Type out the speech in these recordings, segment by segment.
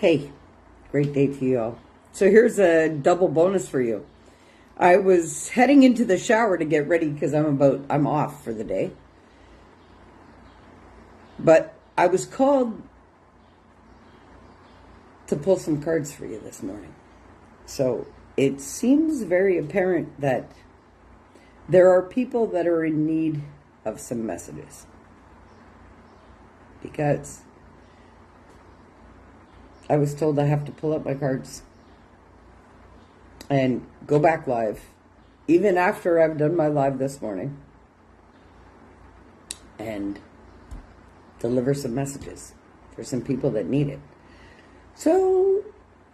Hey, great day to you all. So here's a double bonus for you. I was heading into the shower to get ready because I'm off for the day. But I was called to pull some cards for you this morning. So it seems very apparent that there are people that are in need of some messages. Because I was told I have to pull up my cards and go back live, even after I've done my live this morning, and deliver some messages for some people that need it. So,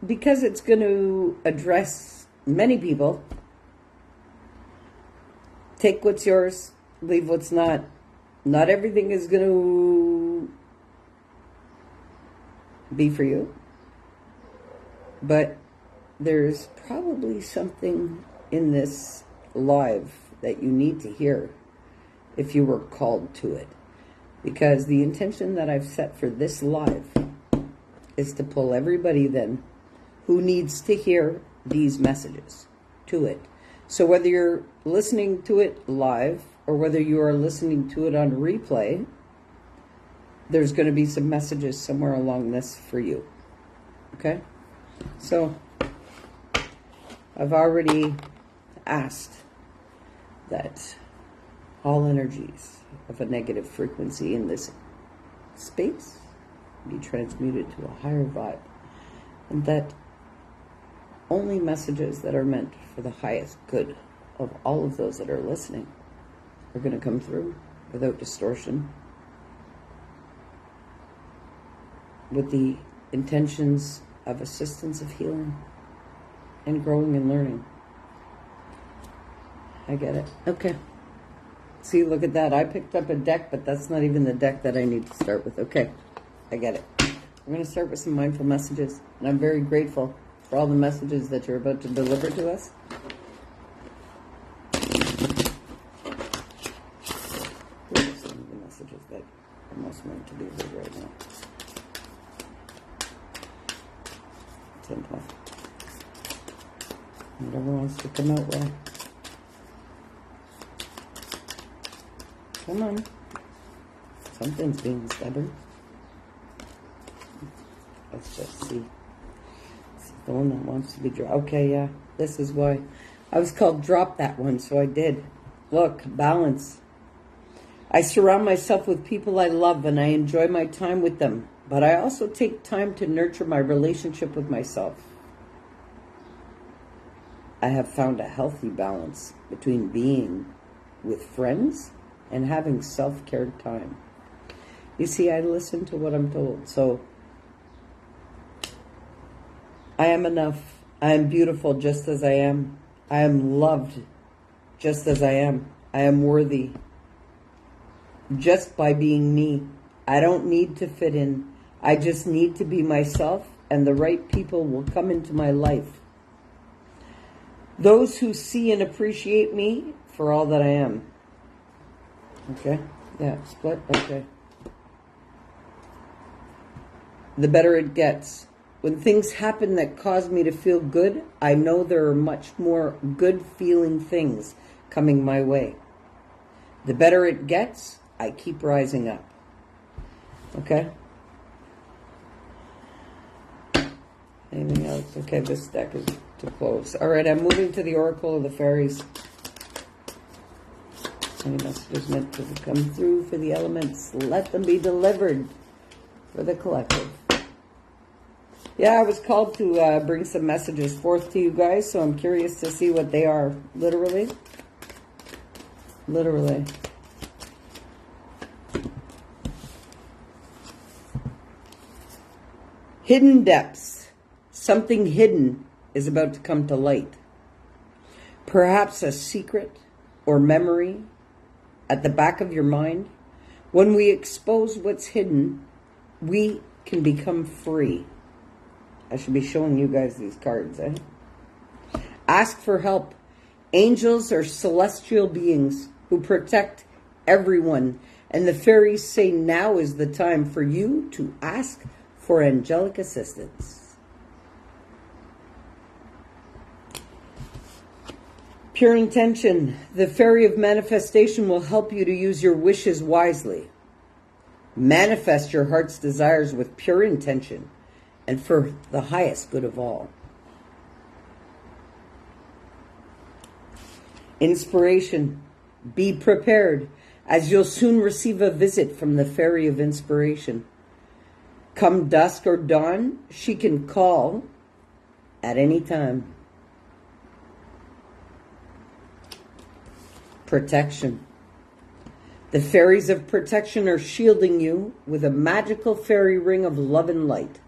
because it's going to address many people, take what's yours, leave what's not. Not everything is going to be for you. But there's probably something in this live that you need to hear if you were called to it. Because the intention that I've set for this live is to pull everybody then who needs to hear these messages to it. So whether you're listening to it live or whether you are listening to it on replay, there's going to be some messages somewhere along this for you. Okay? So I've already asked that all energies of a negative frequency in this space be transmuted to a higher vibe, and that only messages that are meant for the highest good of all of those that are listening are going to come through without distortion, with the intentions of assistance of healing and growing and learning. I get it. Okay. See, look at that. I picked up a deck, but that's not even the deck that I need to start with. Okay. I get it. I'm going to start with some mindful messages, and I'm very grateful for all the messages that you're about to deliver to us. Here are some of the messages that are most meant to be heard right now. Simple. Whatever wants to come out well. Come on. Something's being stubborn. Let's just see. It's the one that wants to be dropped. Okay, yeah. This is why. I was called drop that one, so I did. Look, balance. I surround myself with people I love and I enjoy my time with them. But I also take time to nurture my relationship with myself. I have found a healthy balance between being with friends and having self-care time. You see, I listen to what I'm told. So, I am enough. I am beautiful just as I am. I am loved just as I am. I am worthy just by being me. I don't need to fit in. I just need to be myself, and the right people will come into my life. Those who see and appreciate me for all that I am. Okay? Yeah, split? Okay. The better it gets. When things happen that cause me to feel good, I know there are much more good feeling things coming my way. The better it gets, I keep rising up. Okay? Anything else? Okay, this deck is to close. All right, I'm moving to the Oracle of the Fairies. Any messages meant to come through for the elements, let them be delivered for the collective. Yeah, I was called to bring some messages forth to you guys, so I'm curious to see what they are. Literally. Literally. Hidden depths. Something hidden is about to come to light. Perhaps a secret or memory at the back of your mind. When we expose what's hidden, we can become free. I should be showing you guys these cards, eh? Ask for help. Angels are celestial beings who protect everyone. And the fairies say now is the time for you to ask for angelic assistance. Pure intention. The fairy of manifestation will help you to use your wishes wisely. Manifest your heart's desires with pure intention and for the highest good of all. Inspiration. Be prepared, as you'll soon receive a visit from the fairy of inspiration. Come dusk or dawn, she can call at any time. Protection. The fairies of protection are shielding you with a magical fairy ring of love and light.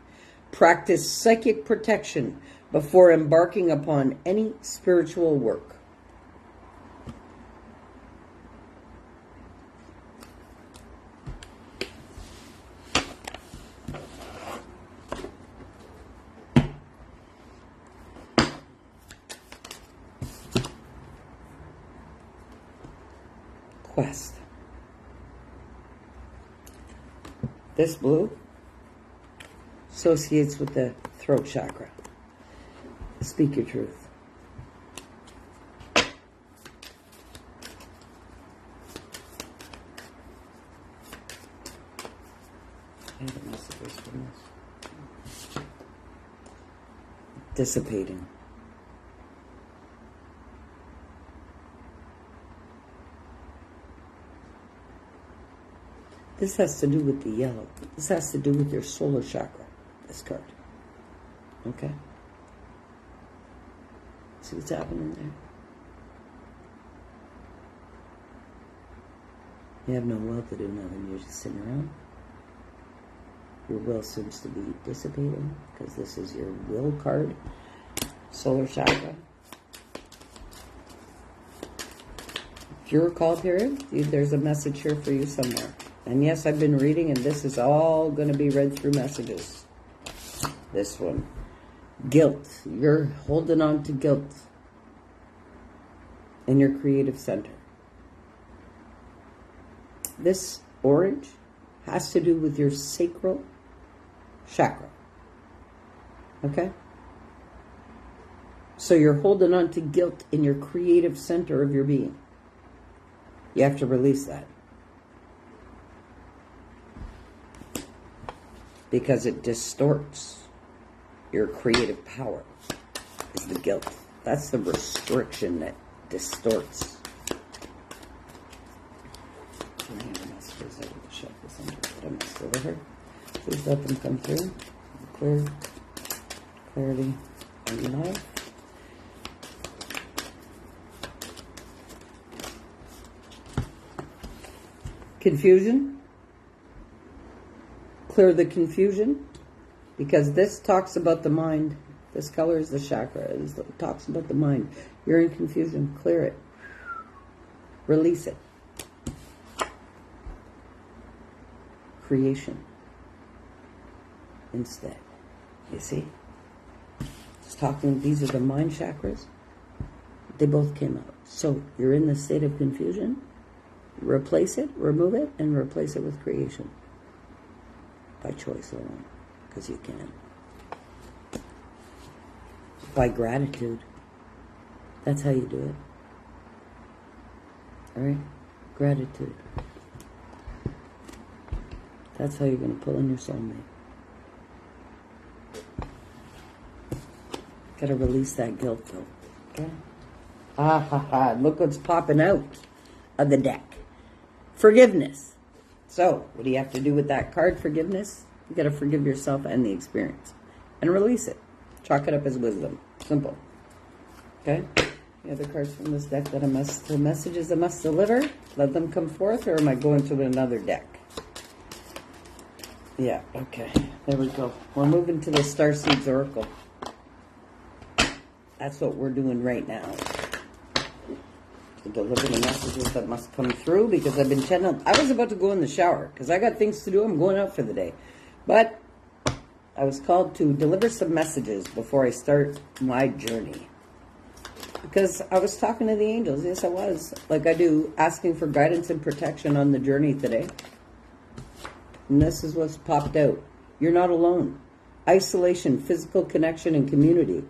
Practice psychic protection before embarking upon any spiritual work. Quest. This blue associates with the throat chakra. Speak your truth. Dissipating. This has to do with the yellow. This has to do with your solar chakra, this card. Okay? See what's happening there? You have no will to do nothing. You're just sitting around. Your will seems to be dissipating because this is your will card, solar chakra. If you're a call period, there's a message here for you somewhere. And yes, I've been reading, and this is all going to be read through messages. This one. Guilt. You're holding on to guilt in your creative center. This orange has to do with your sacral chakra. Okay? So you're holding on to guilt in your creative center of your being. You have to release that. Because it distorts your creative power, is the guilt. That's the restriction that distorts. Please let them come through. Clear, clarity, and life. Confusion. Clear the confusion, because this talks about the mind. This color is the chakra. It talks about the mind. You're in confusion. Clear it. Release it. Creation. Instead. You see? Just talking, these are the mind chakras. They both came out. So you're in the state of confusion. Replace it, remove it, and replace it with creation. By choice alone, because you can. By gratitude. That's how you do it. Alright? Gratitude. That's how you're going to pull in your soulmate. Got to release that guilt, though. Okay? Ah ha ha. Look what's popping out of the deck. Forgiveness. So, what do you have to do with that card, forgiveness? You got to forgive yourself and the experience. And release it. Chalk it up as wisdom. Simple. Okay? The other cards from this deck that the messages I must deliver, let them come forth, or am I going to another deck? Yeah, okay. There we go. We're moving to the Starseeds Oracle. That's what we're doing right now. To deliver the messages that must come through, because I've been channeling. I was about to go in the shower because I got things to do. I'm going out for the day. But I was called to deliver some messages before I start my journey. Because I was talking to the angels. Yes, I was. Like I do, asking for guidance and protection on the journey today. And this is what's popped out. You're not alone. Isolation, physical connection, and community.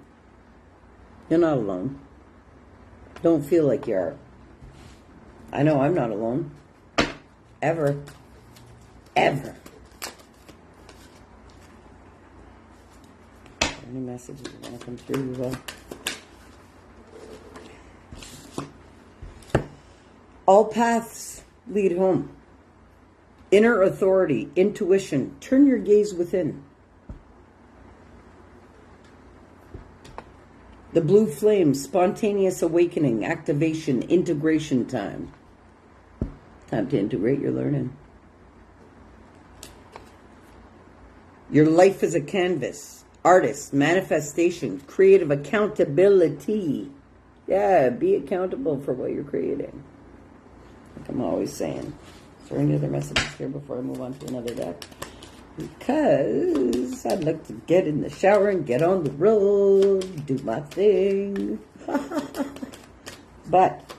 You're not alone. Don't feel like you are. I know I'm not alone. Ever. Ever. Any messages that want to come through as well? All paths lead home. Inner authority, intuition. Turn your gaze within. The blue flame, spontaneous awakening, activation, integration time. Time to integrate your learning. Your life is a canvas. Artist, manifestation, creative accountability. Yeah, be accountable for what you're creating. Like I'm always saying. Is there any other messages here before I move on to another deck? Because I'd like to get in the shower and get on the road, do my thing. But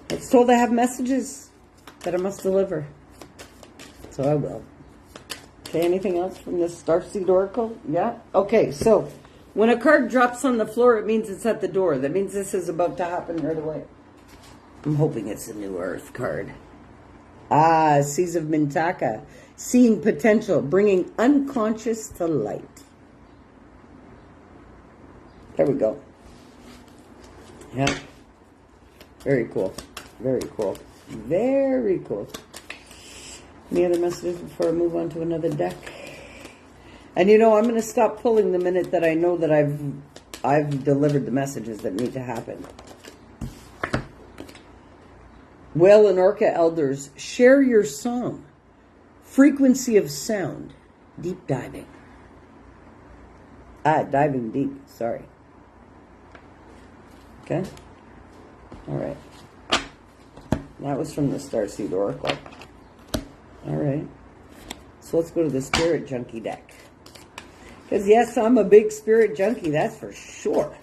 it's told I have messages that I must deliver. So I will. Okay, anything else from this Starseed Oracle? Yeah? Okay, so when a card drops on the floor, it means it's at the door. That means this is about to happen right away. I'm hoping it's a new Earth card. Ah, Seas of Mintaka. Seeing potential, bringing unconscious to light. There we go. Yeah. Very cool. Very cool. Very cool. Any other messages before I move on to another deck? And you know, I'm going to stop pulling the minute that I know that I've delivered the messages that need to happen. Whale and Orca elders, share your song. Frequency of sound. Deep diving. Diving deep. Sorry. Okay. All right. That was from the Starseed Oracle. All right. So let's go to the Spirit Junkie deck. Because yes, I'm a big Spirit Junkie. That's for sure.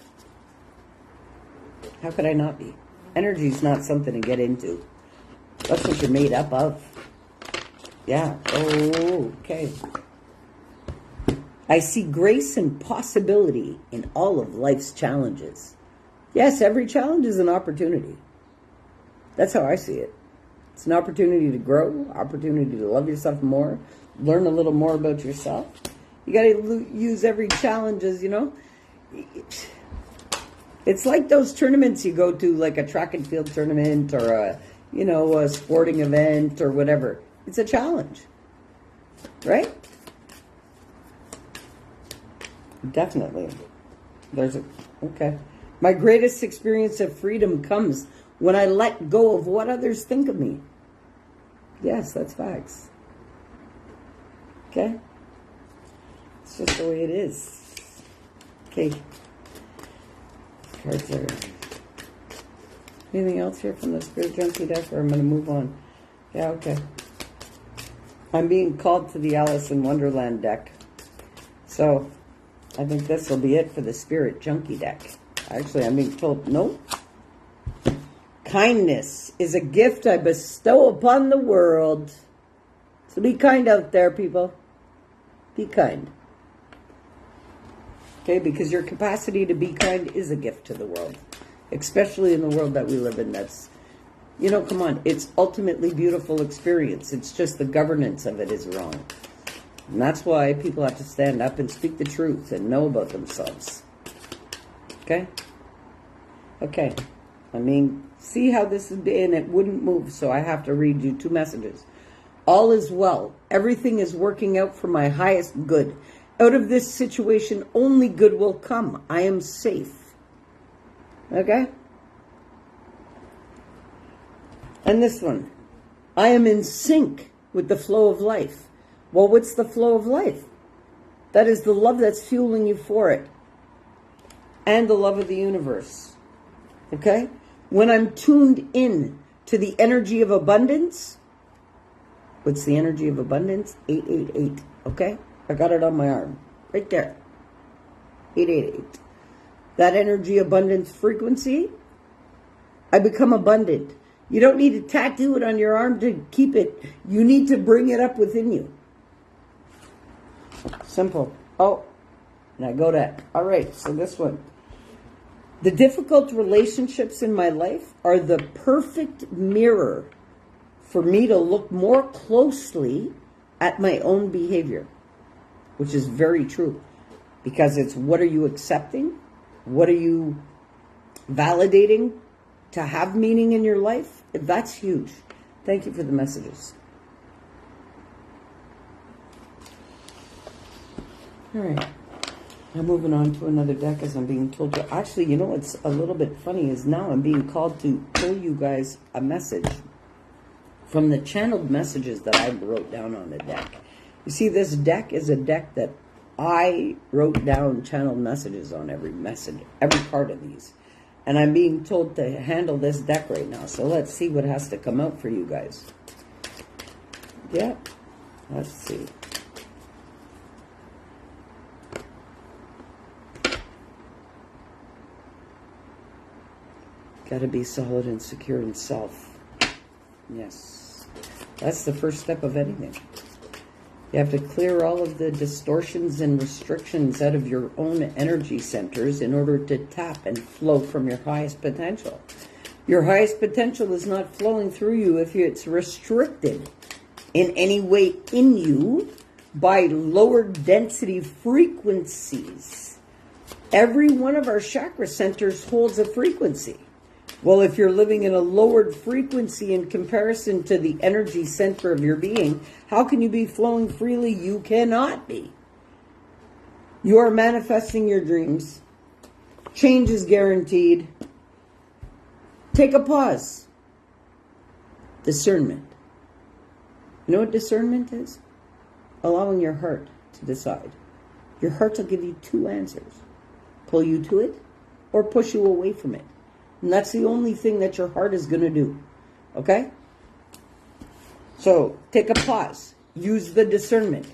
How could I not be? Energy's not something to get into. That's what you're made up of. Yeah. Oh, okay. I see grace and possibility in all of life's challenges. Yes, every challenge is an opportunity. That's how I see it. It's an opportunity to grow, opportunity to love yourself more, learn a little more about yourself. You got to use every challenge as, you know. It's like those tournaments you go to, like a track and field tournament or a, you know, a sporting event or whatever. It's a challenge, right? Definitely. Okay. My greatest experience of freedom comes when I let go of what others think of me. Yes, that's facts. Okay? It's just the way it is. Okay. Cards are... Anything else here from the Spirit Junkie deck, or I'm going to move on? Yeah, okay. I'm being called to the Alice in Wonderland deck. So, I think this will be it for the Spirit Junkie deck. Actually, I'm being told, no. Kindness is a gift I bestow upon the world. So be kind out there, people. Be kind. Okay, because your capacity to be kind is a gift to the world. Especially in the world that we live in. That's, you know, come on. It's ultimately beautiful experience. It's just the governance of it is wrong. And that's why people have to stand up and speak the truth and know about themselves. Okay? Okay. I mean, see how this is being, it wouldn't move, so I have to read you 2 messages. All is well. Everything is working out for my highest good. Out of this situation, only good will come. I am safe. Okay? And this one. I am in sync with the flow of life. Well, what's the flow of life? That is the love that's fueling you for it. And the love of the universe. Okay? When I'm tuned in to the energy of abundance, what's the energy of abundance? 888. Okay? I got it on my arm. Right there. 888. That energy abundance frequency, I become abundant. You don't need to tattoo it on your arm to keep it. You need to bring it up within you. Simple. Oh, and I go to, all right, so this one. The difficult relationships in my life are the perfect mirror for me to look more closely at my own behavior, which is very true, because it's what are you accepting? What are you validating to have meaning in your life? That's huge. Thank you for the messages. All right. I'm moving on to another deck as I'm being told to. Actually, you know what's a little bit funny is now I'm being called to pull you guys a message from the channeled messages that I wrote down on the deck. You see, this deck is a deck that I wrote down channeled messages on every message, every part of these. And I'm being told to handle this deck right now. So let's see what has to come out for you guys. Yeah, let's see. Got to be solid and secure in self. Yes. That's the first step of anything. You have to clear all of the distortions and restrictions out of your own energy centers in order to tap and flow from your highest potential. Your highest potential is not flowing through you if it's restricted in any way in you by lower density frequencies. Every one of our chakra centers holds a frequency. Well, if you're living in a lowered frequency in comparison to the energy center of your being, how can you be flowing freely? You cannot be. You are manifesting your dreams. Change is guaranteed. Take a pause. Discernment. You know what discernment is? Allowing your heart to decide. Your heart will give you two answers. Pull you to it or push you away from it. And that's the only thing that your heart is going to do. Okay? So, take a pause. Use the discernment.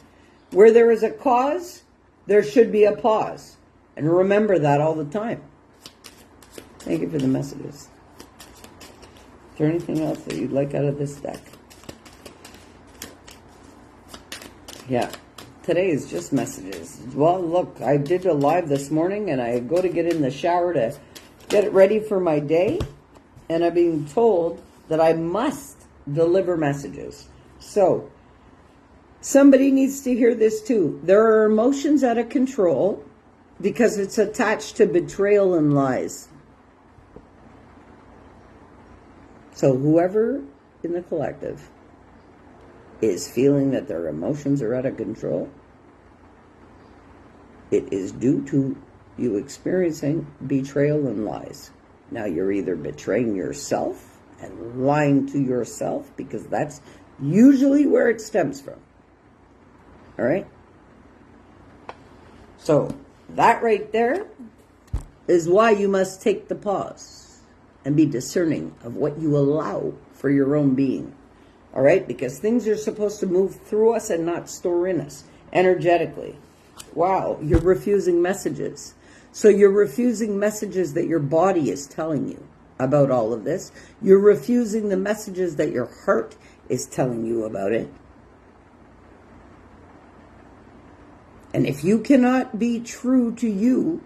Where there is a cause, there should be a pause. And remember that all the time. Thank you for the messages. Is there anything else that you'd like out of this deck? Yeah. Today is just messages. Well, look, I did a live this morning and I go to get in the shower to get it ready for my day, and I'm being told that I must deliver messages. So, somebody needs to hear this too. There are emotions out of control because it's attached to betrayal and lies. So whoever in the collective is feeling that their emotions are out of control, it is due to you experiencing betrayal and lies. Now you're either betraying yourself and lying to yourself, because that's usually where it stems from. All right? So that right there is why you must take the pause and be discerning of what you allow for your own being. All right? Because things are supposed to move through us and not store in us energetically. Wow, you're refusing messages. So you're refusing messages that your body is telling you about all of this. You're refusing the messages that your heart is telling you about it. And if you cannot be true to you,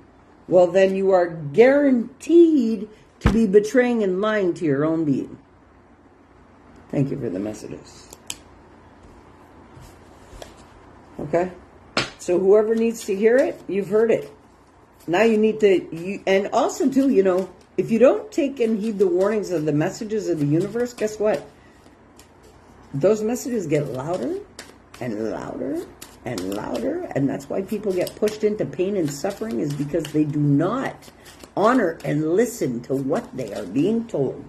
well, then you are guaranteed to be betraying and lying to your own being. Thank you for the messages. Okay? So whoever needs to hear it, you've heard it. Now you need to, and also too, you know, if you don't take and heed the warnings of the messages of the universe, guess what? Those messages get louder and louder and louder. And that's why people get pushed into pain and suffering, is because they do not honor and listen to what they are being told.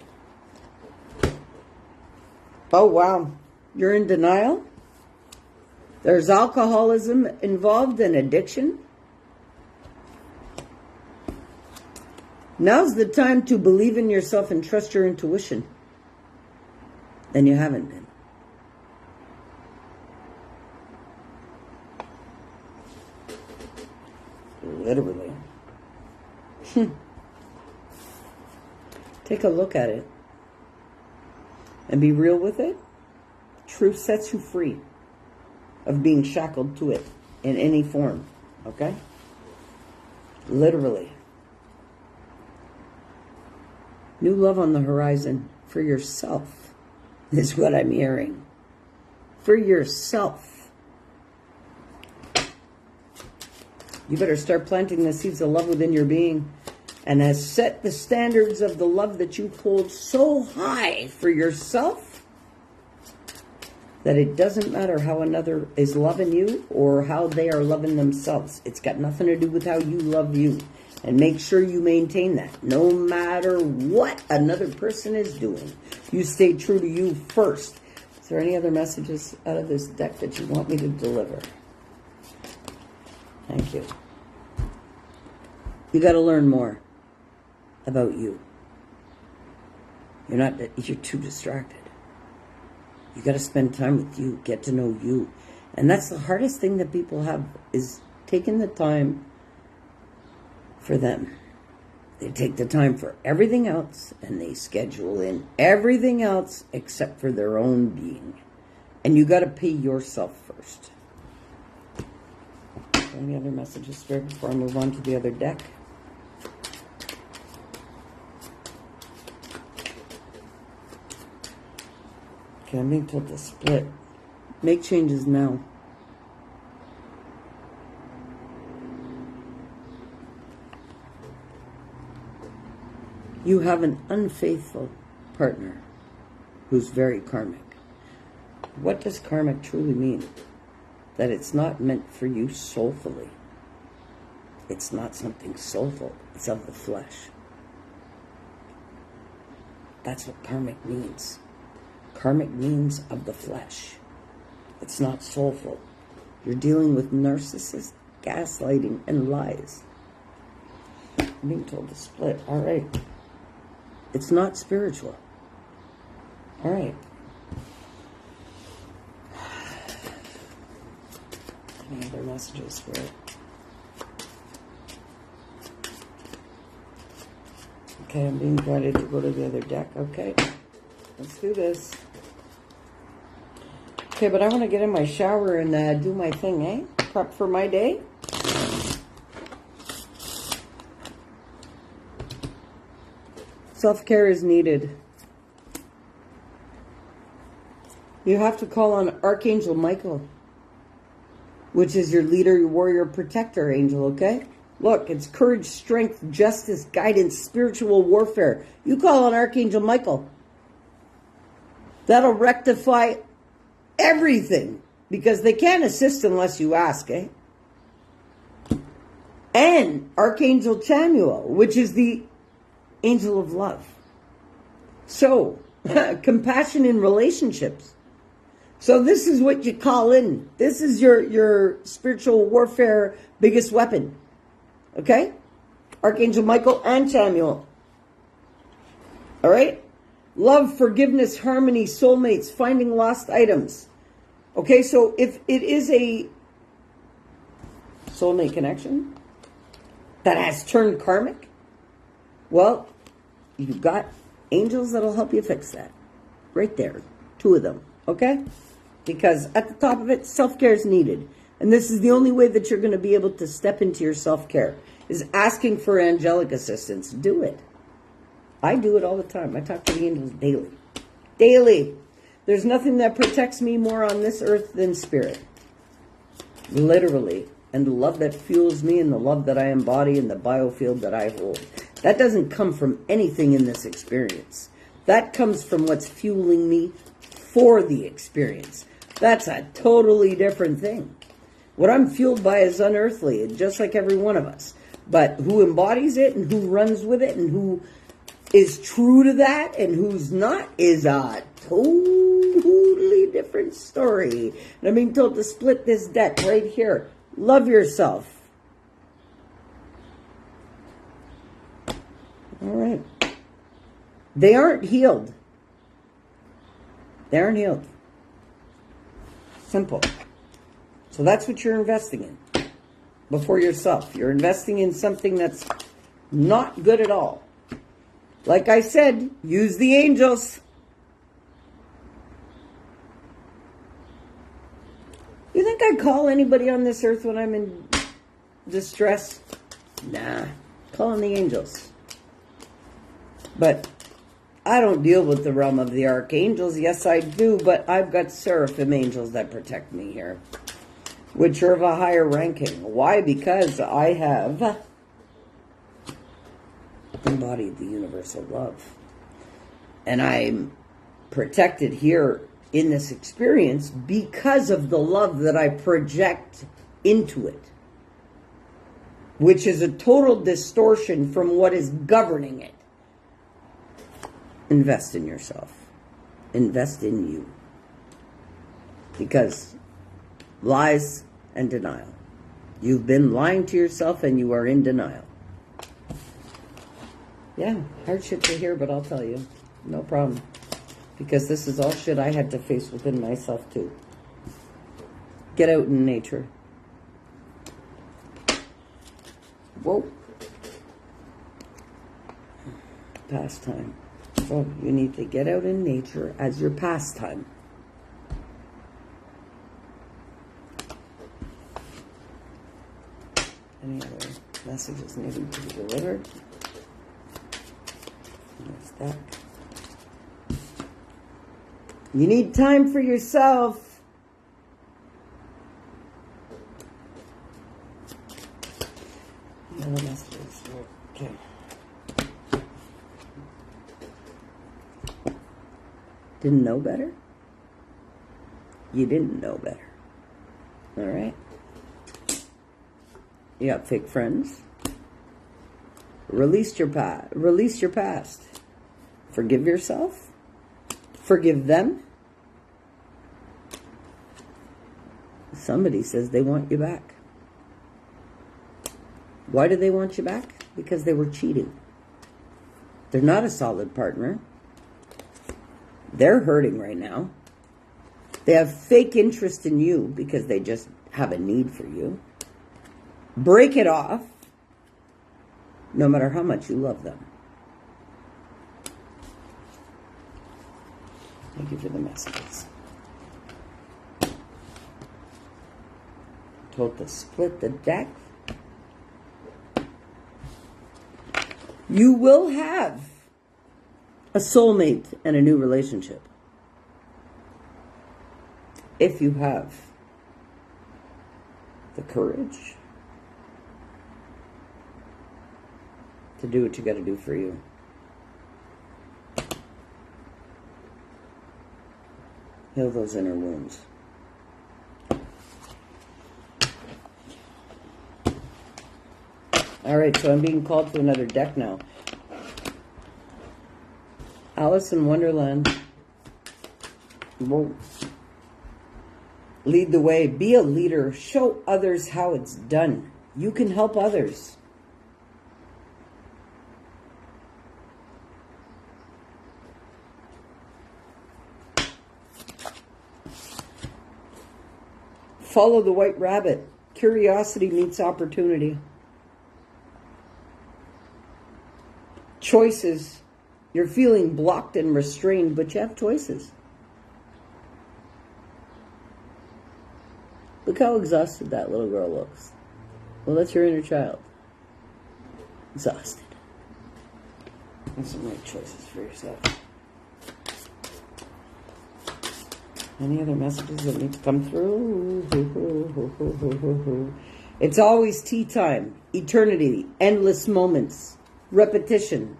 Oh, wow. You're in denial? There's alcoholism involved in addiction. Now's the time to believe in yourself and trust your intuition. And you haven't been. Literally. Take a look at it. And be real with it. Truth sets you free of being shackled to it in any form. Okay? Literally. New love on the horizon for yourself is what I'm hearing. For yourself. You better start planting the seeds of love within your being, and has set the standards of the love that you hold so high for yourself that it doesn't matter how another is loving you or how they are loving themselves. It's got nothing to do with how you love you. And make sure you maintain that. No matter what another person is doing, you stay true to you first. Is there any other messages out of this deck that you want me to deliver? Thank you. You got to learn more about you. You're too distracted. You got to spend time with you, get to know you. And that's the hardest thing that people have, is taking the time for them. They take the time for everything else, and they schedule in everything else except for their own being. And you got to pay yourself first. Any other messages, Spirit, before I move on to the other deck? Okay, I'm being told to split. Make changes now. You have an unfaithful partner who's very karmic. What does karmic truly mean? That it's not meant for you soulfully. It's not something soulful. It's of the flesh. That's what karmic means. Karmic means of the flesh. It's not soulful. You're dealing with narcissists, gaslighting, and lies. I'm being told to split. All right. It's not spiritual. All right. Any other messages, Spirit? Okay, I'm being guided to go to the other deck. Okay, let's do this. Okay, but I want to get in my shower and do my thing, eh? Prep for my day. Self-care is needed. You have to call on Archangel Michael, which is your leader, your warrior, protector angel, okay? Look, it's courage, strength, justice, guidance, spiritual warfare. You call on Archangel Michael. That'll rectify everything, because they can't assist unless you ask, eh? And Archangel Chamuel, which is the angel of love. So, compassion in relationships. So this is what you call in. This is your spiritual warfare biggest weapon. Okay? Archangel Michael and Chamuel. All right? Love, forgiveness, harmony, soulmates, finding lost items. Okay, so if it is a soulmate connection that has turned karmic, well, you've got angels that'll help you fix that. Right there. 2 of them. Okay? Because at the top of it, self-care is needed. And this is the only way that you're going to be able to step into your self-care, is asking for angelic assistance. Do it. I do it all the time. I talk to the angels daily. Daily. There's nothing that protects me more on this earth than spirit. Literally. And the love that fuels me, and the love that I embody, and the biofield that I hold. That doesn't come from anything in this experience. That comes from what's fueling me for the experience. That's a totally different thing. What I'm fueled by is unearthly, just like every one of us. But who embodies it and who runs with it and who is true to that and who's not is a totally different story. And I'm being told to split this deck right here. Love yourself. All right. They aren't healed. They aren't healed. Simple. So that's what you're investing in before yourself. You're investing in something that's not good at all. Like I said, use the angels. You think I call anybody on this earth when I'm in distress? Nah. Call on the angels. But I don't deal with the realm of the archangels. Yes, I do, but I've got seraphim angels that protect me here, which are of a higher ranking. Why? Because I have embodied the universal love. And I'm protected here in this experience because of the love that I project into it, which is a total distortion from what is governing it. Invest in yourself. Invest in you. Because lies and denial. You've been lying to yourself and you are in denial. Yeah, hard shit to hear, but I'll tell you. No problem. Because this is all shit I had to face within myself too. Get out in nature. Whoa. Pastime. So you need to get out in nature as your pastime. Any other messages needing to be delivered? There's that. You need time for yourself. Any other messages? Okay. Didn't know better? You didn't know better. All right. You got fake friends. Release your past. Forgive yourself. Forgive them. Somebody says they want you back. Why do they want you back? Because they were cheating. They're not a solid partner. They're hurting right now. They have fake interest in you because they just have a need for you. Break it off, no matter how much you love them. Thank you for the messages. Told to split the deck. You will have a soulmate and a new relationship. If you have the courage to do what you got to do for you. Heal those inner wounds. All right, so I'm being called to another deck now. Alice in Wonderland. Whoa. Lead the way. Be a leader. Show others how it's done. You can help others. Follow the white rabbit. Curiosity meets opportunity. Choices. You're feeling blocked and restrained, but you have choices. Look how exhausted that little girl looks. Well, that's your inner child. Exhausted. Make some right choices for yourself. Any other messages that need to come through? It's always tea time. Eternity. Endless moments. Repetition.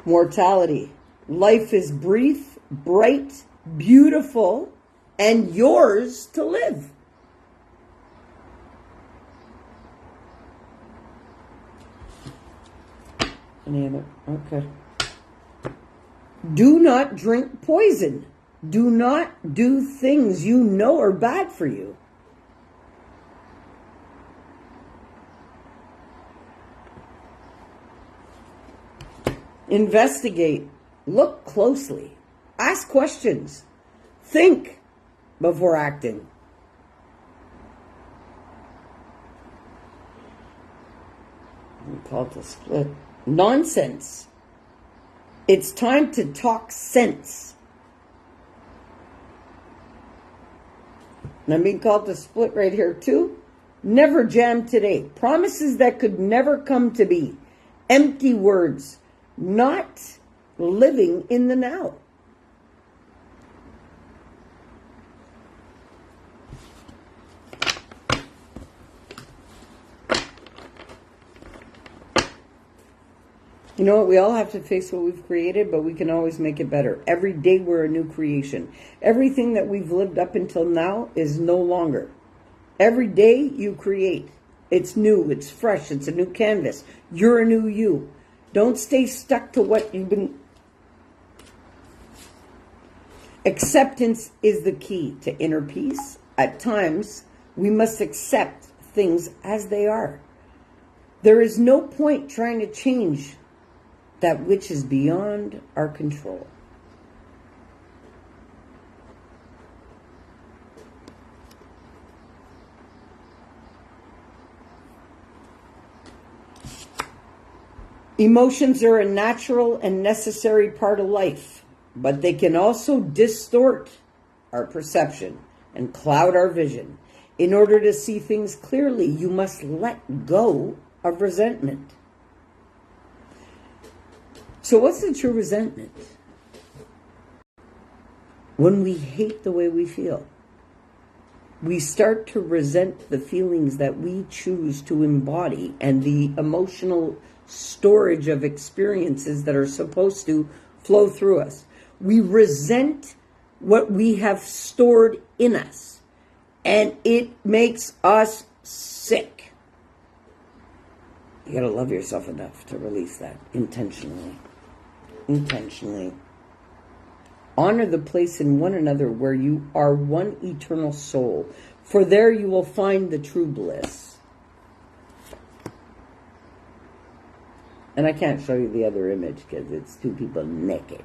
Mortality. Life is brief, bright, beautiful, and yours to live. Any other? Okay. Do not drink poison. Do not do things you know are bad for you. Investigate. Look closely. Ask questions. Think before acting. I'm called to split. Nonsense. It's time to talk sense. And I'm being called to split right here too. never jam today. Promises that could never come to be. Empty words, not living in the now. You know what? We all have to face what we've created, but we can always make it better. Every day we're a new creation. Everything that we've lived up until now is no longer. Every day you create. It's new, it's fresh, it's a new canvas. You're a new you. Don't stay stuck to what you've been... Acceptance is the key to inner peace. At times, we must accept things as they are. There is no point trying to change that which is beyond our control. Emotions are a natural and necessary part of life, but they can also distort our perception and cloud our vision. In order to see things clearly, you must let go of resentment. So what's the true resentment? When we hate the way we feel, we start to resent the feelings that we choose to embody and the emotional storage of experiences that are supposed to flow through us. We resent what we have stored in us, and it makes us sick. You gotta love yourself enough to release that intentionally. Intentionally. Honor the place in one another where you are one eternal soul, for there you will find the true bliss. And I can't show you the other image because it's two people naked.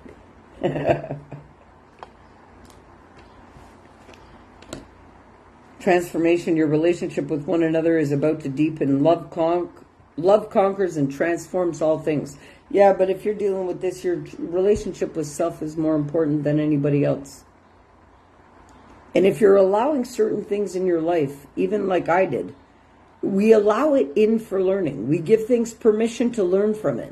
Transformation. Your relationship with one another is about to deepen. Love conquers and transforms all things. Yeah, but if you're dealing with this, your relationship with self is more important than anybody else. And if you're allowing certain things in your life, even like I did, we allow it in for learning. We give things permission to learn from it.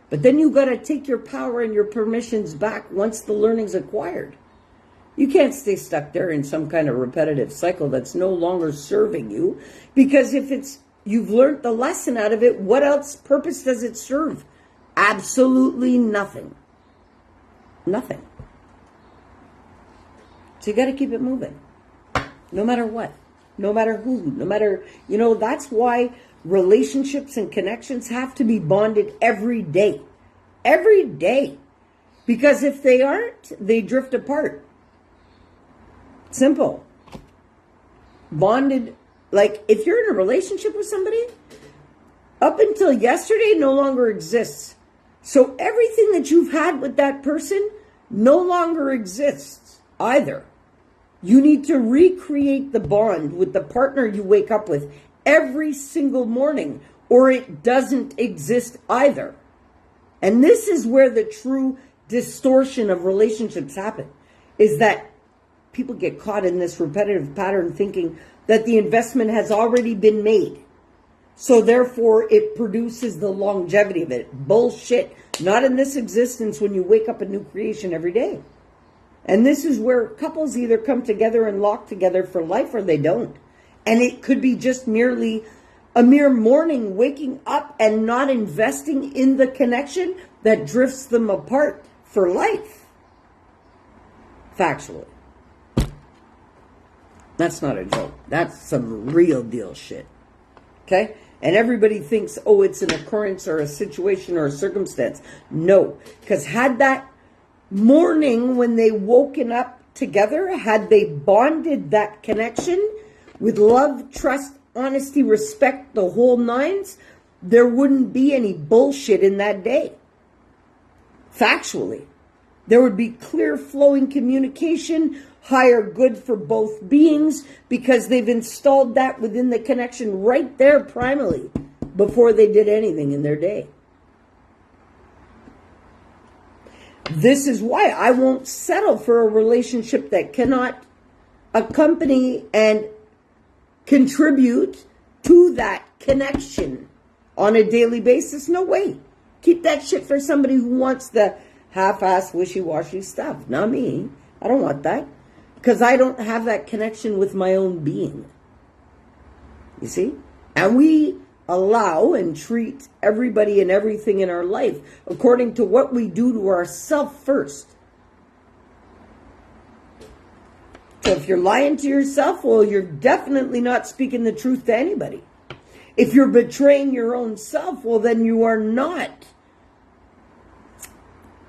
But then you got to take your power and your permissions back once the learning's acquired. You can't stay stuck there in some kind of repetitive cycle that's no longer serving you, because if you've learned the lesson out of it, what else purpose does it serve? Absolutely nothing. Nothing. So you got to keep it moving. No matter what. No matter who. No matter, that's why relationships and connections have to be bonded every day. Every day. Because if they aren't, they drift apart. Simple. Bonded, like if you're in a relationship with somebody, up until yesterday no longer exists. So everything that you've had with that person no longer exists either. You need to recreate the bond with the partner you wake up with every single morning, or it doesn't exist either. And this is where the true distortion of relationships happen, is that people get caught in this repetitive pattern thinking that the investment has already been made. So therefore, it produces the longevity of it. Bullshit. Not in this existence when you wake up a new creation every day. And this is where couples either come together and lock together for life or they don't. And it could be just merely a mere morning waking up and not investing in the connection that drifts them apart for life. Factually. That's not a joke. That's some real deal shit. Okay? And everybody thinks, oh, it's an occurrence or a situation or a circumstance. No. Because had that morning when they woken up together, had they bonded that connection with love, trust, honesty, respect, the whole nines, there wouldn't be any bullshit in that day. Factually. There would be clear flowing communication, higher good for both beings, because they've installed that within the connection right there primally before they did anything in their day. This is why I won't settle for a relationship that cannot accompany and contribute to that connection on a daily basis? No way. Keep that shit for somebody who wants the half-ass, wishy-washy stuff. Not me. I don't want that. Because I don't have that connection with my own being. You see? And we allow and treat everybody and everything in our life according to what we do to ourselves first. So if you're lying to yourself, well, you're definitely not speaking the truth to anybody. If you're betraying your own self, well, then you are not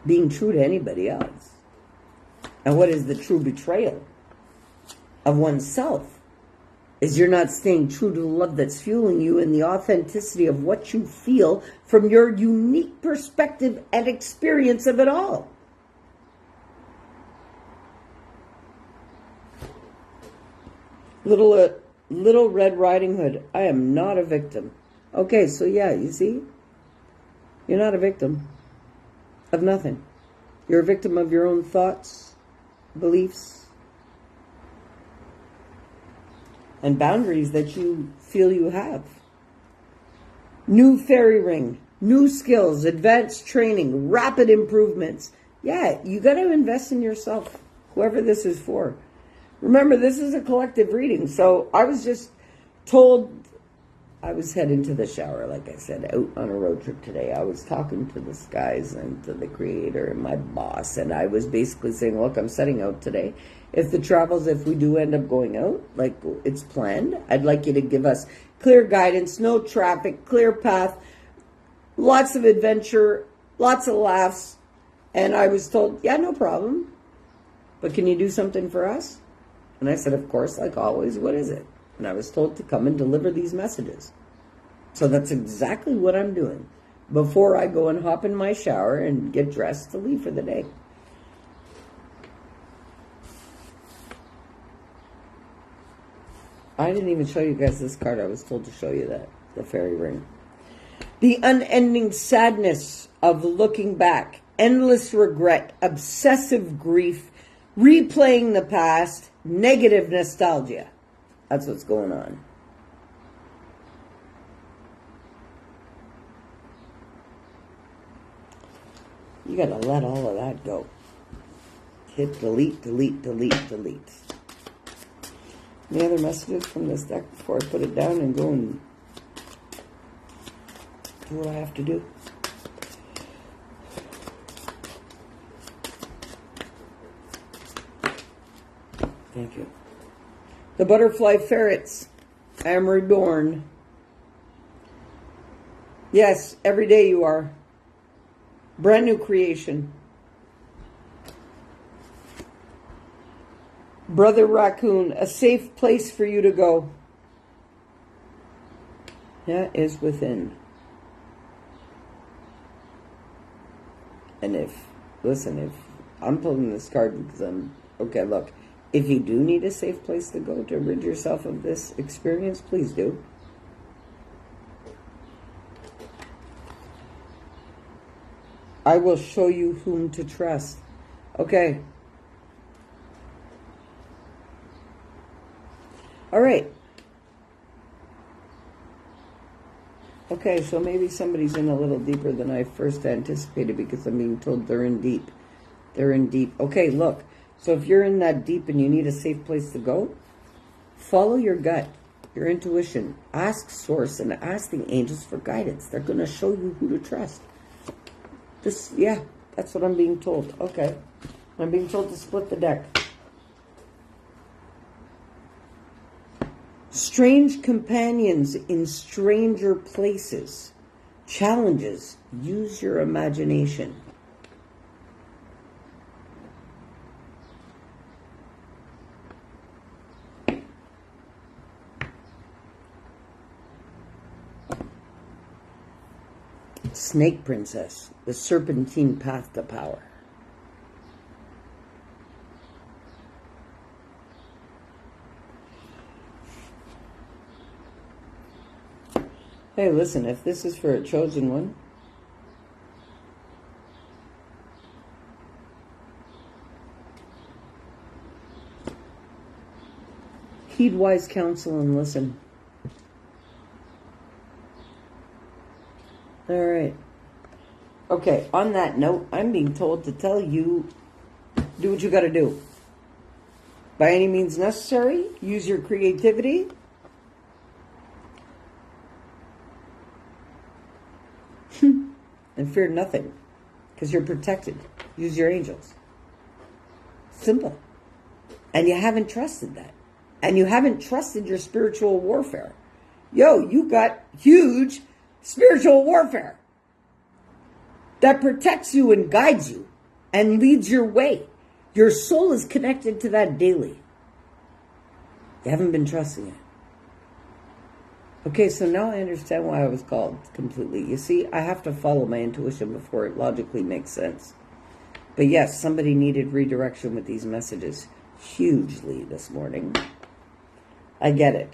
being true to anybody else. And what is the true betrayal of oneself? Is you're not staying true to the love that's fueling you and the authenticity of what you feel from your unique perspective and experience of it all. Little Red Riding Hood, I am not a victim. Okay, so yeah, you see? You're not a victim of nothing. You're a victim of your own thoughts, beliefs, and boundaries that you feel you have. New fairy ring, new skills, advanced training, rapid improvements. Yeah, you got to invest in yourself, whoever this is for. Remember, this is a collective reading, so I was just told I was heading to the shower, like I said, out on a road trip today. I was talking to the skies and to the creator and my boss, and I was basically saying, look, I'm setting out today. If we do end up going out, like it's planned, I'd like you to give us clear guidance, no traffic, clear path, lots of adventure, lots of laughs. And I was told, yeah, no problem. But can you do something for us? And I said, of course, like always, what is it? And I was told to come and deliver these messages. So that's exactly what I'm doing before I go and hop in my shower and get dressed to leave for the day. I didn't even show you guys this card. I was told to show you that, the fairy ring. The unending sadness of looking back, endless regret, obsessive grief, replaying the past, negative nostalgia. That's what's going on. You got to let all of that go. Hit delete, delete, delete, delete. Any other messages from this deck before I put it down and go and do what I have to do? Thank you. The butterfly ferrets. I am reborn. Yes, every day you are. Brand new creation. Brother Raccoon, a safe place for you to go. That is within. And if I'm pulling this card because okay, look, if you do need a safe place to go to rid yourself of this experience, please do. I will show you whom to trust. Okay. All right. Okay, so maybe somebody's in a little deeper than I first anticipated because I'm being told they're in deep. They're in deep. Okay, look. So if you're in that deep and you need a safe place to go, follow your gut, your intuition. Ask Source and ask the angels for guidance. They're going to show you who to trust. Yeah, that's what I'm being told. Okay. I'm being told to split the deck. Strange companions in stranger places. Challenges. Use your imagination. Snake Princess, the serpentine path to power. Hey, listen, if this is for a chosen one, heed wise counsel and listen. All right. Okay, on that note, I'm being told to tell you, do what you got to do. By any means necessary, use your creativity. And fear nothing, because you're protected. Use your angels. Simple. And you haven't trusted that. And you haven't trusted your spiritual warfare. Yo, you got huge spiritual warfare that protects you and guides you and leads your way. Your soul is connected to that daily. You haven't been trusting it. Okay, so now I understand why I was called completely. You see, I have to follow my intuition before it logically makes sense. But yes, somebody needed redirection with these messages hugely this morning. I get it.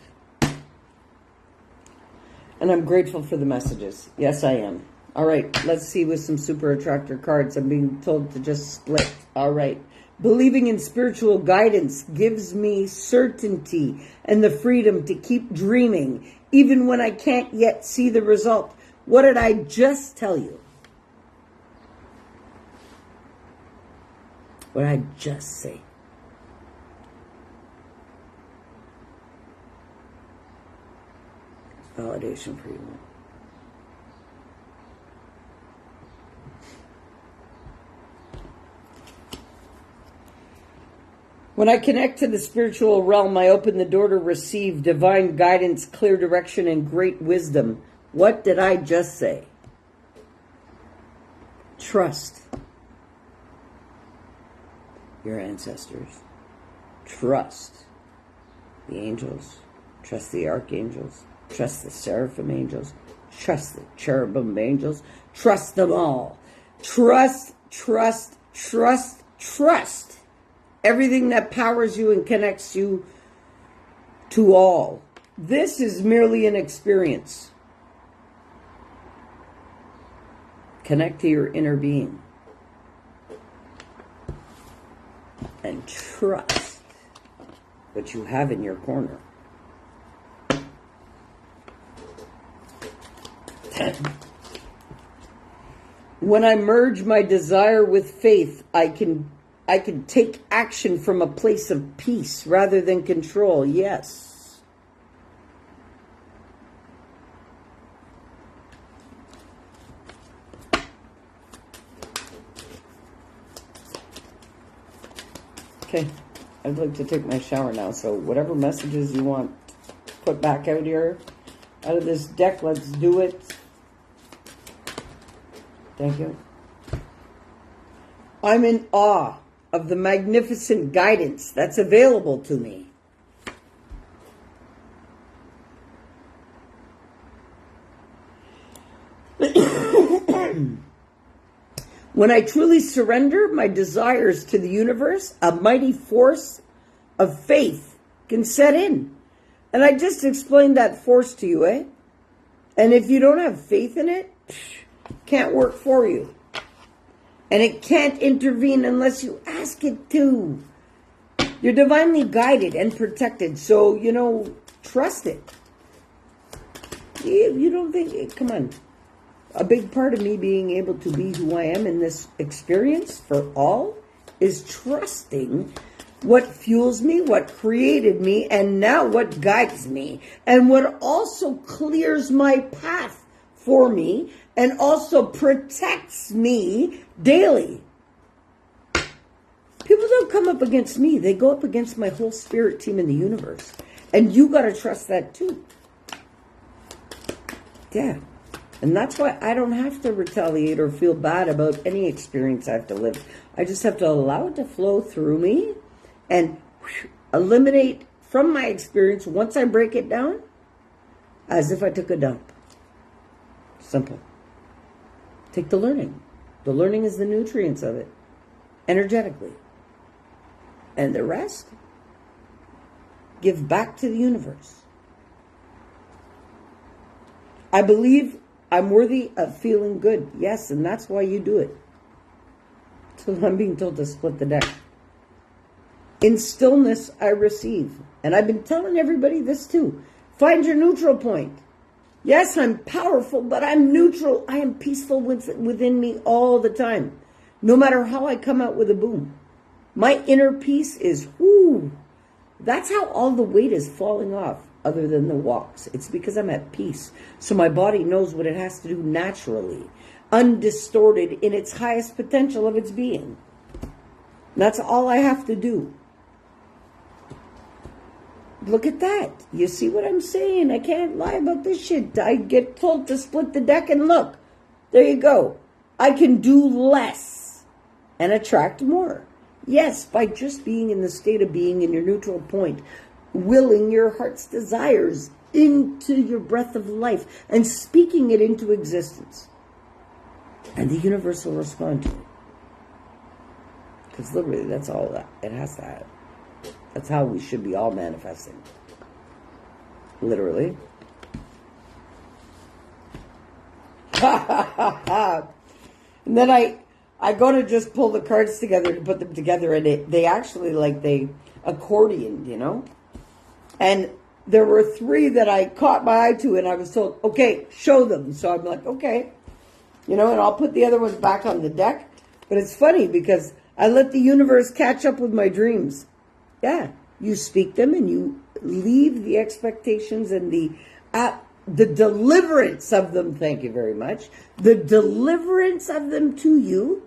And I'm grateful for the messages. Yes, I am. All right, let's see with some super attractor cards. I'm being told to just split. All right. Believing in spiritual guidance gives me certainty and the freedom to keep dreaming, even when I can't yet see the result. What did I just tell you? What did I just say? Validation for you. When I connect to the spiritual realm, I open the door to receive divine guidance, clear direction, and great wisdom. What did I just say? Trust your ancestors. Trust the angels. Trust the archangels. Trust the seraphim angels. Trust the cherubim angels. Trust them all. Trust, trust, trust, trust. Everything that powers you and connects you to all. This is merely an experience. Connect to your inner being. And trust what you have in your corner. 10. When I merge my desire with faith, I can take action from a place of peace rather than control. Yes. Okay. I'd like to take my shower now. So whatever messages you want put back out here, out of this deck, let's do it. Thank you. I'm in awe of the magnificent guidance that's available to me. When I truly surrender my desires to the universe, a mighty force of faith can set in. And I just explained that force to you, eh? And if you don't have faith in it, can't work for you. And it can't intervene unless you ask it to. You're divinely guided and protected. So, trust it. You don't think, come on. A big part of me being able to be who I am in this experience for all is trusting what fuels me, what created me, and now what guides me. And what also clears my path for me and also protects me daily. People don't come up against me. They go up against my whole spirit team in the universe. And you got to trust that too. Yeah. And that's why I don't have to retaliate or feel bad about any experience I have to live. I just have to allow it to flow through me and eliminate from my experience, once I break it down, as if I took a dump. Simple. Take the learning. The learning is the nutrients of it, energetically. And the rest, give back to the universe. I believe I'm worthy of feeling good. Yes, and that's why you do it. So I'm being told to split the deck. In stillness, I receive. And I've been telling everybody this too. Find your neutral point. Yes, I'm powerful, but I'm neutral. I am peaceful within me all the time. No matter how I come out with a boom. My inner peace is, whoo. That's how all the weight is falling off, other than the walks. It's because I'm at peace. So my body knows what it has to do naturally, undistorted in its highest potential of its being. That's all I have to do. Look at that. You see what I'm saying? I can't lie about this shit. I get told to split the deck, and look, there you go. I can do less and attract more. Yes, by just being in the state of being in your neutral point, willing your heart's desires into your breath of life and speaking it into existence. And the universe will respond to it. Because literally, that's all that it has to have. That's how we should be all manifesting. Literally. And then I go to just pull the cards together to put them together, and they actually, like, they accordioned, you know? And there were 3 that I caught my eye to, and I was told, okay, show them. So I'm like, okay. You know, and I'll put the other ones back on the deck. But it's funny because I let the universe catch up with my dreams. Yeah, you speak them and you leave the expectations and the deliverance of them, thank you very much, the deliverance of them to you,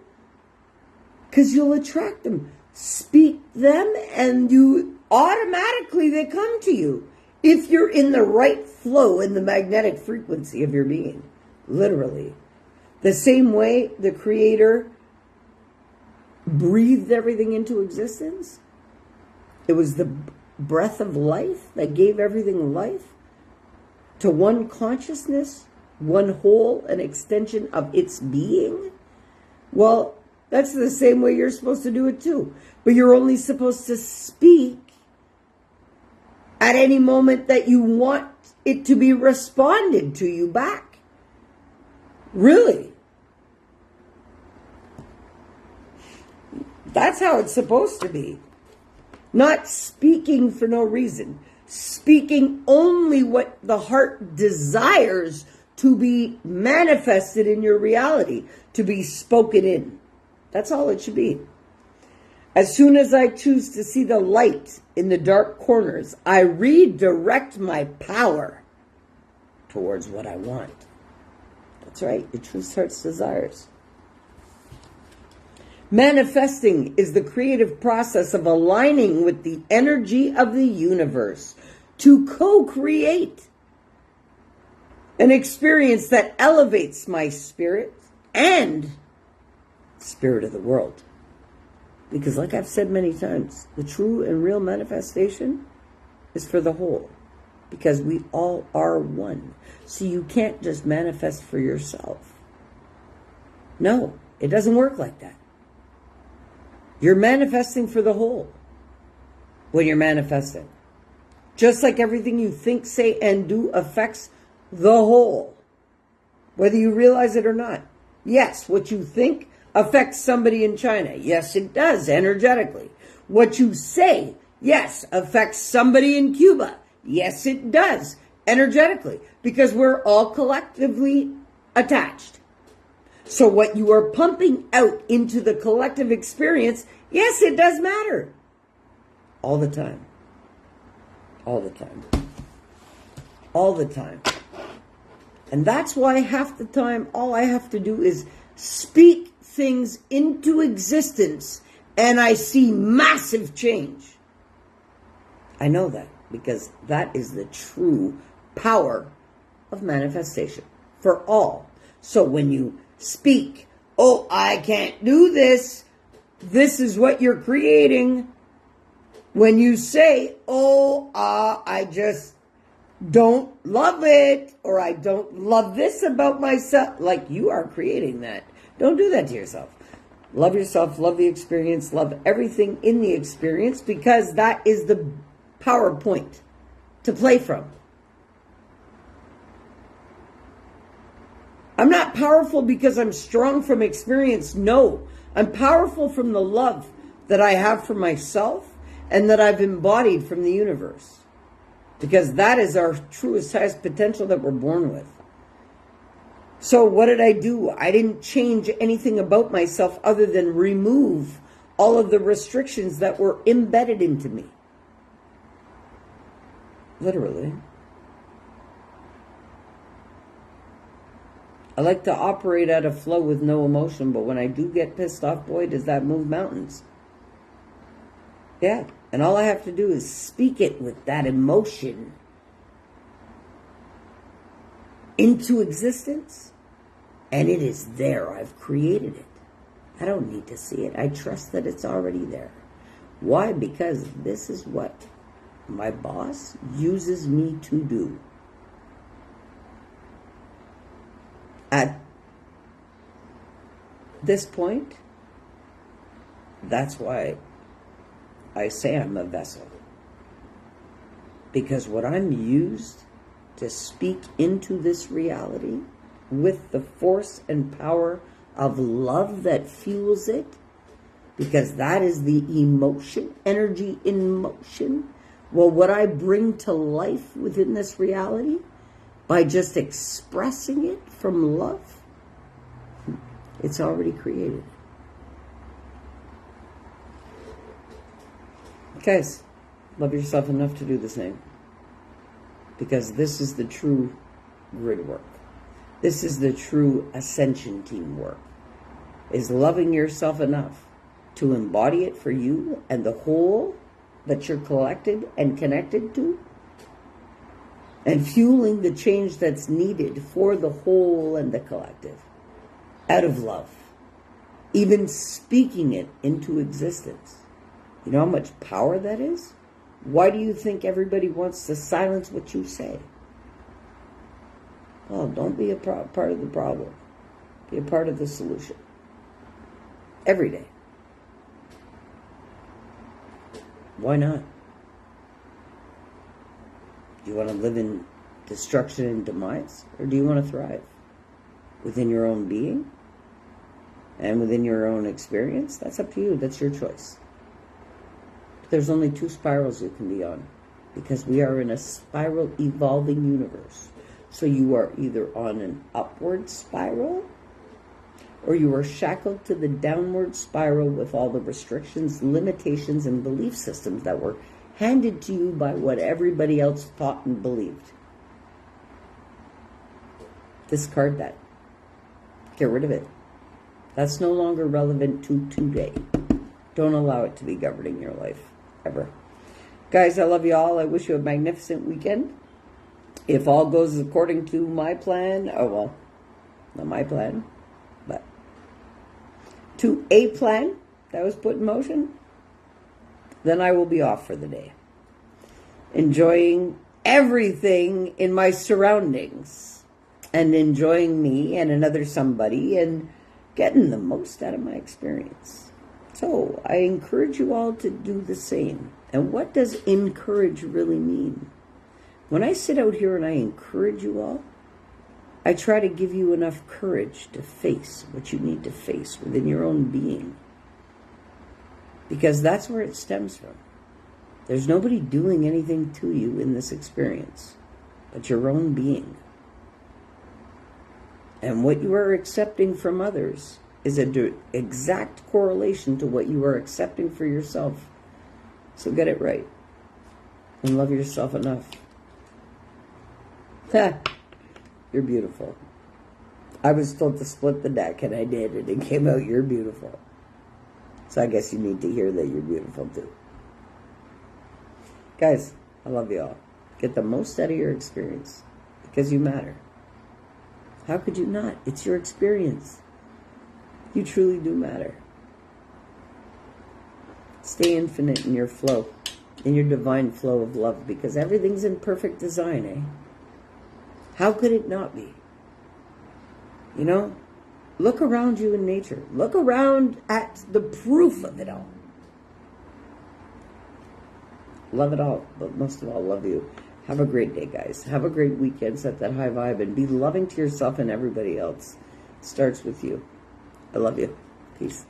because you'll attract them. Speak them and you automatically, they come to you. If you're in the right flow, in the magnetic frequency of your being, literally. The same way the Creator breathed everything into existence. It was the breath of life that gave everything life to one consciousness, one whole, an extension of its being. Well, that's the same way you're supposed to do it too. But you're only supposed to speak at any moment that you want it to be responded to you back. Really. That's how it's supposed to be. Not speaking for no reason. Speaking only what the heart desires to be manifested in your reality, to be spoken in. That's all it should be. As soon as I choose to see the light in the dark corners, I redirect my power towards what I want. That's right, the true heart's desires. Manifesting is the creative process of aligning with the energy of the universe to co-create an experience that elevates my spirit and spirit of the world. Because like I've said many times, the true and real manifestation is for the whole. Because we all are one. So you can't just manifest for yourself. No, it doesn't work like that. You're manifesting for the whole when you're manifesting. Just like everything you think, say, and do affects the whole, whether you realize it or not. Yes, what you think affects somebody in China. Yes, it does, energetically. What you say, yes, affects somebody in Cuba. Yes, it does, energetically, because we're all collectively attached. So what you are pumping out into the collective experience, yes, it does matter. All the time. All the time. All the time. And that's why half the time all I have to do is speak things into existence and I see massive change. I know that because that is the true power of manifestation for all. So when you speak, oh, I can't do this, this is what you're creating. When you say, oh, I just don't love it, or I don't love this about myself, like you are creating that. Don't do that to yourself. Love yourself, love the experience, love everything in the experience, because that is the power point to play from. I'm not powerful because I'm strong from experience. No, I'm powerful from the love that I have for myself and that I've embodied from the universe. Because that is our truest, highest potential that we're born with. So what did I do? I didn't change anything about myself other than remove all of the restrictions that were embedded into me. Literally. I like to operate at a flow with no emotion, but when I do get pissed off, boy, does that move mountains. Yeah, and all I have to do is speak it with that emotion into existence, and it is there. I've created it. I don't need to see it. I trust that it's already there. Why? Because this is what my boss uses me to do. At this point, that's why I say I'm a vessel. Because what I'm used to speak into this reality with the force and power of love that fuels it, because that is the emotion, energy in motion. Well, what I bring to life within this reality, by just expressing it from love, it's already created. Guys, love yourself enough to do the same. Because this is the true grid work. This is the true ascension team work. Is loving yourself enough to embody it for you and the whole that you're collected and connected to, and fueling the change that's needed for the whole and the collective out of love, even speaking it into existence. You know how much power that is? Why do you think everybody wants to silence what you say? Oh, don't be a part of the problem. Be a part of the solution. Every day. Why not? Do you want to live in destruction and demise? Or do you want to thrive within your own being and within your own experience? That's up to you. That's your choice. There's only two spirals you can be on, because we are in a spiral evolving universe. So you are either on an upward spiral, or you are shackled to the downward spiral with all the restrictions, limitations, and belief systems that were handed to you by what everybody else thought and believed. Discard that. Get rid of it. That's no longer relevant to today. Don't allow it to be governing your life, ever. Guys, I love you all. I wish you a magnificent weekend. If all goes according to my plan, oh well, not my plan, but to a plan that was put in motion, then I will be off for the day. Enjoying everything in my surroundings, and enjoying me and another somebody, and getting the most out of my experience. So I encourage you all to do the same. And what does encourage really mean? When I sit out here and I encourage you all, I try to give you enough courage to face what you need to face within your own being. Because that's where it stems from. There's nobody doing anything to you in this experience but your own being. And what you are accepting from others is an exact correlation to what you are accepting for yourself. So get it right. And love yourself enough. You're beautiful. I was told to split the deck, and I did, and it came out, you're beautiful. So I guess you need to hear that you're beautiful too. Guys, I love you all. Get the most out of your experience, because you matter. How could you not? It's your experience. You truly do matter. Stay infinite in your flow, in your divine flow of love, because everything's in perfect design, eh? How could it not be? You know, look around you in nature. Look around at the proof of it all. Love it all, but most of all, love you. Have a great day, guys. Have a great weekend. Set that high vibe and be loving to yourself and everybody else. It starts with you. I love you. Peace.